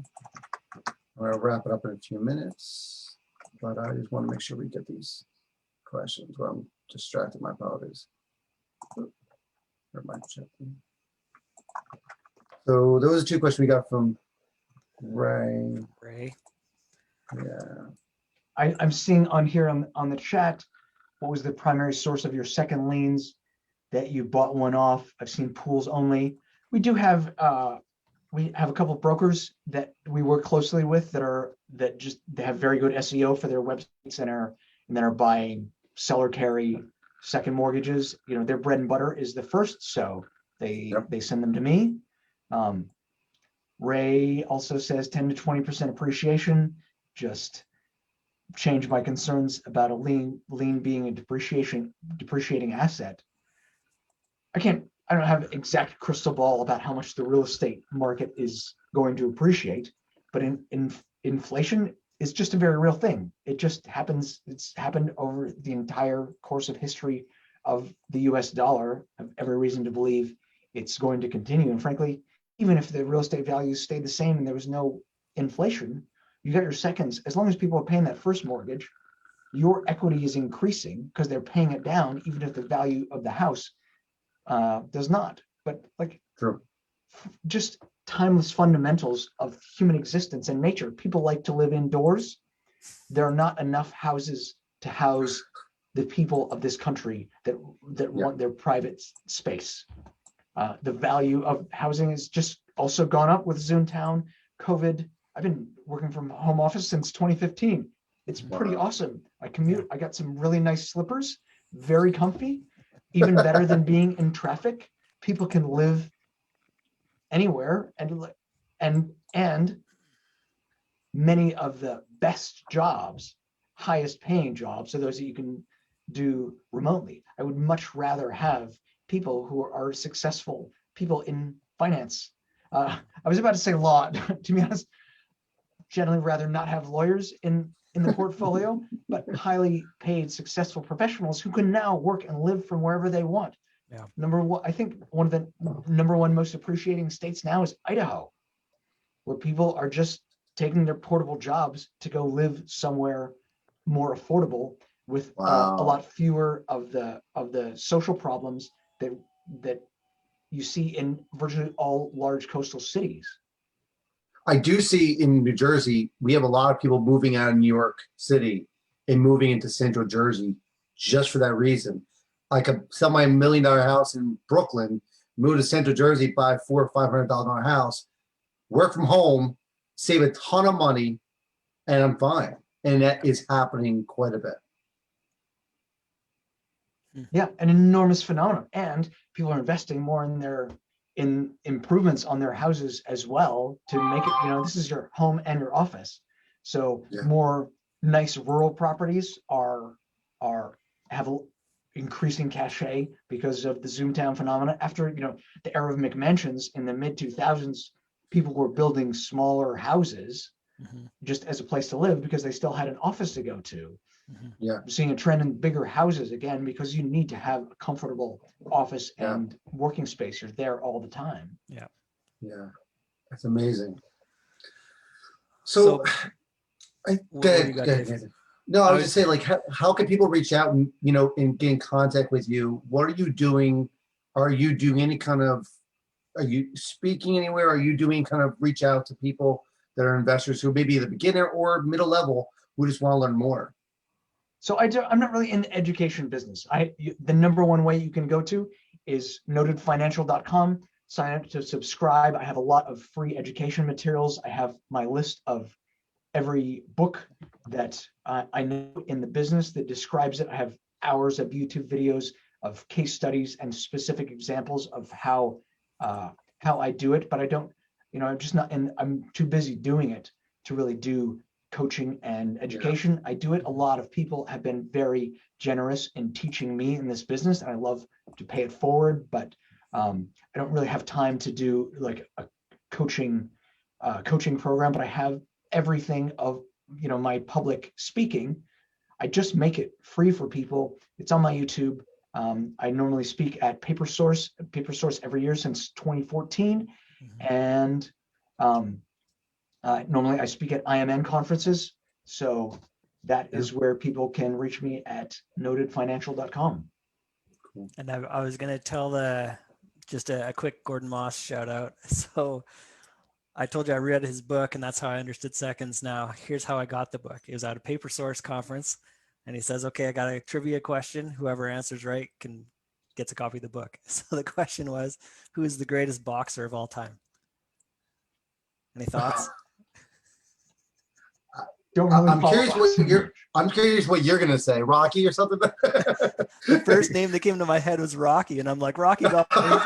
I'm going to wrap it up in a few minutes, but I just want to make sure we get these questions. Well, I'm distracted. My apologies. So those are two questions we got from Ray. Yeah. I'm seeing on here on the chat, what was the primary source of your second liens that you bought one off? I've seen pools only. We do have a couple of brokers that we work closely with that they have very good SEO for their websites and are buying seller carry second mortgages. Their bread and butter is the first, so they send them to me. Ray also says 10 to 20% appreciation. Just change my concerns about a lien being a depreciating asset. I don't have exact crystal ball about how much the real estate market is going to appreciate, but inflation is just a very real thing. It just happens. It's happened over the entire course of history of the US dollar. I have every reason to believe it's going to continue. And frankly, even if the real estate values stayed the same and there was no inflation, you got your seconds. As long as people are paying that first mortgage, your equity is increasing because they're paying it down, even if the value of the house does not. But just timeless fundamentals of human existence and nature. People like to live indoors. There are not enough houses to house the people of this country that want their private space. The value of housing has just also gone up with Zoomtown, COVID. I've been working from home office since 2015. It's pretty awesome. I commute. I got some really nice slippers, very comfy, even better than being in traffic. People can live anywhere, and many of the best jobs, highest paying jobs, are those that you can do remotely. I would much rather have people who are successful, people in finance. I was about to say law. To be honest, generally rather not have lawyers in the portfolio, but highly paid, successful professionals who can now work and live from wherever they want. Yeah. Number one, I think one of the number one most appreciating states now is Idaho, where people are just taking their portable jobs to go live somewhere more affordable with a lot fewer of the social problems that you see in virtually all large coastal cities. I do see in New Jersey, we have a lot of people moving out of New York City and moving into Central Jersey just for that reason. I could sell my $1 million house in Brooklyn, move to Central Jersey, buy $400,000 or $500,000 house, work from home, save a ton of money, and I'm fine. And that is happening quite a bit. Yeah, an enormous phenomenon. And people are investing more in improvements on their houses as well to make it, this is your home and your office. So more nice rural properties have increasing cachet because of the Zoomtown phenomena. After the era of McMansions in the mid 2000s, people were building smaller houses just as a place to live because they still had an office to go to. Yeah. I'm seeing a trend in bigger houses again, because you need to have a comfortable office Yeah. and working space. You're there all the time. Yeah. Yeah. That's amazing. So, what go do ahead, you got, go ahead, Dave? Nathan. No, I I was was- just saying, like, how can people reach out and, and get in contact with you? What are you doing? Are you doing any kind of, are you speaking anywhere? Are you doing kind of reach out to people that are investors who may be the beginner or middle level who just want to learn more? So I'm not really in the education business. The number one way you can go to is notedfinancial.com. Sign up to subscribe. I have a lot of free education materials. I have my list of every book that I know in the business that describes it. I have hours of YouTube videos of case studies and specific examples of how I do it. But I don't, I'm just not, and I'm too busy doing it to really do coaching and education. I do it. A lot of people have been very generous in teaching me in this business, and I love to pay it forward, but I don't really have time to do like a coaching program. But I have everything of my public speaking. I just make it free for people. It's on my YouTube. I normally speak at Paper Source every year since 2014, and normally I speak at IMN conferences. So that is where people can reach me at notedfinancial.com. And I was going to tell just a quick Gordon Moss shout out. So I told you I read his book, and that's how I understood seconds. Now, here's how I got the book. It was at a Paper Source conference, and he says, okay, I got a trivia question. Whoever answers right gets a copy of the book. So the question was, who is the greatest boxer of all time? Any thoughts? Don't really I'm follow curious boxing. I'm curious what you're gonna say, Rocky or something. The first name that came to my head was Rocky, and I'm like, Rocky Balboa.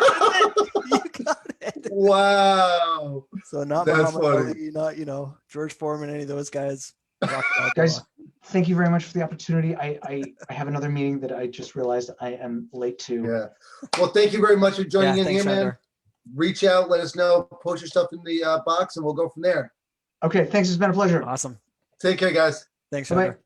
You got it. Wow. So not That's Muhammad funny. Ali, not George Foreman, any of those guys. Rocky Balboa. Guys, thank you very much for the opportunity. I have another meeting that I just realized I am late to. Yeah. Well, thank you very much for joining in thanks, here, man. Shandor. Reach out, let us know, post your stuff in the box, and we'll go from there. Okay, thanks. It's been a pleasure. Awesome. Take care, guys. Thanks, Bye-bye. Shandor.